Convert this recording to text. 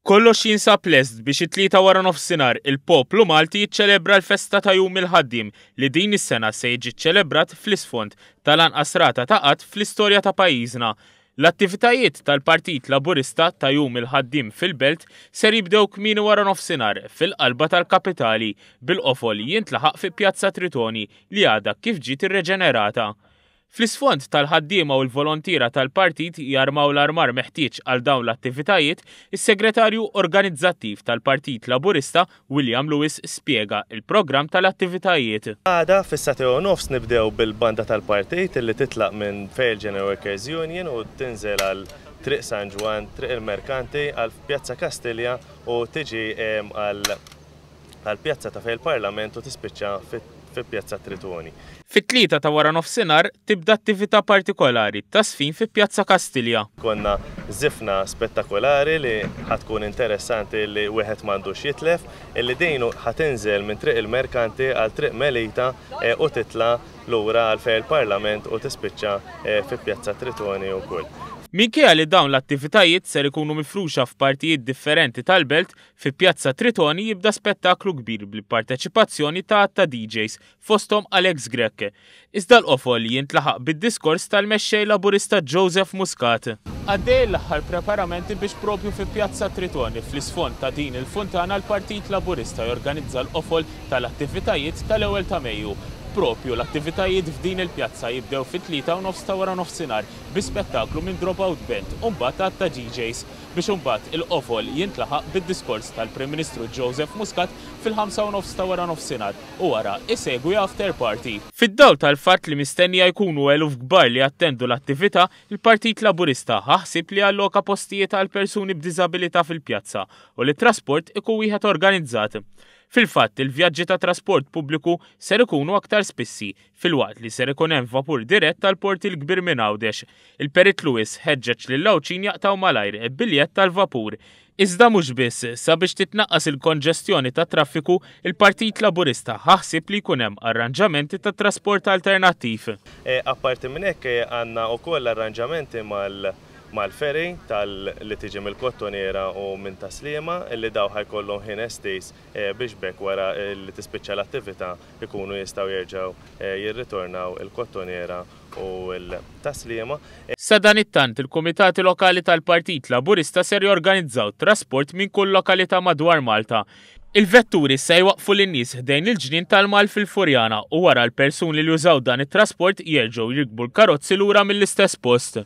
Kollox jinsab lest biex it-tlieta wara nofsinhar il-poplu Malti jiċċelebra l-festa ta' Jum il-Ħaddiem li din is-sena se jiġi ċċelebrat fl-isfond tal-anqas rata ta' qatt fl-istorja ta' pajjiżna. L-attivitajiet tal-Partit Laburista ta' Jum il-Ħaddiem fil-Belt ser jibdew kmieni wara nofsinhar fil-qalba tal-kapitali bil-qofol jintlaħaq fi Pjazza Tritoni li għadha kif ġiet irreġenerata. Fl-isfond tal-ħaddiema u l-volontira tal-partit jarmaw l-armar meħtieġ għal dawn l-attivitajiet, is-segretarju organizzattiv tal-Partit Laburista William Lewis spjega il-programm tal-attivitajiet. Għada fis-sateo nofs nibdew bil-banda tal-partit li titlaq minn Fair General Workers Union u tinżel għal Triq San Ġwan, Triq il-Merkanti, għal Pjazza Kastilja u tiġi għal Pjazza ta' fejn il-Parlament u tispiċċa fi Pjazza Tritoni. Fit-tlieta ta' wara nofsinhar tibda attività partikolari ta' sfin fi Pjazza Kastilja. Konna żifna spettakolari li ħatkun interessanti li wieħed m'għandux jitlef, illi dejnu ħatinżel minn Triq il-Merkanti għal Triq Melita u titla' lura għal fejn il-Parlament u tispiċċa fi Pjazza Tritoni wkoll. Minkejja li dawn l-attivitajiet ser ikunu mifruxa f'partijiet differenti tal-belt, fi Pjazza Tritoni jibda spettaklu kbir bil-parteċipazzjoni ta' DJs fosthom Alex Grek. Iżda l-qofol jintlaħaq bid-diskors tal-mexxej Laburista Joseph Muscat. Għaddej l-aħħar preparamenti biex propju fi Pjazza Tritoni fl-isfond ta' din il-funtana l-Partit Laburista jorganizza l-qofol tal-attivitajiet tal-ewwel ta' Mejju. Propju l-attivitajiet f'din il-pjazza jibdew fit-3:30 ta' wara nofsinhar bi spettaklu minn Dropout Band u mbagħad ta' DJs biex imbagħad il-qofol jintlaħaq bid-diskors tal-Prim Ministru Joseph Muscat fil-5:30 ta' wara nofsinhar u wara isegwi after party. Fid-dawl tal-fatt li mistennija jkunu eluf kbar li attendu l-attività, il-Partit Laburista ħaħsib li alloka postijiet għal persuni b'diżabilità fil-pjazza u li trasport ikun wieħed organizzat. Fil-fatt, il-vjaġġi ta' trasport pubbliku ser ikunu aktar spissi fil-waqt li ser ikun hemm vapur dirett tal-port il-kbir minn Għawdex. Il-Perit Lewis ħeġġeġ lil Lawċin jaqtaw malajr biljett tal-vapur. Iżda mhux biss, sabiex titnaqqas il-konġestjoni ta' traffiku, il-Partit Laburista ħaħsib li jkun hemm arranġamenti ta' trasport alternattiv. Apparti minn hekk għandna wkoll arranġamenti mal-ferry li tiġi mill-Kottoniera u minn Taslima li daw ħajkollhom ħin estays biex bekk wara li tispiċċa l-attività ikunu jistgħu jerġgħu jirritornaw il-Kottoniera u l-Taslima. Sa dan it-tant il-Kumitati Lokali tal-Partit Laburista ser jorganizzaw trasport minn kull lokalità madwar Malta. Il-vetturi se jwaqfu lin-nies ħdejn il-ġnien tal-mal fil-Furjana u wara l-persuni li jużaw dan it-trasport jerġgħu jirkbu l-karozzi lura mill-istess post.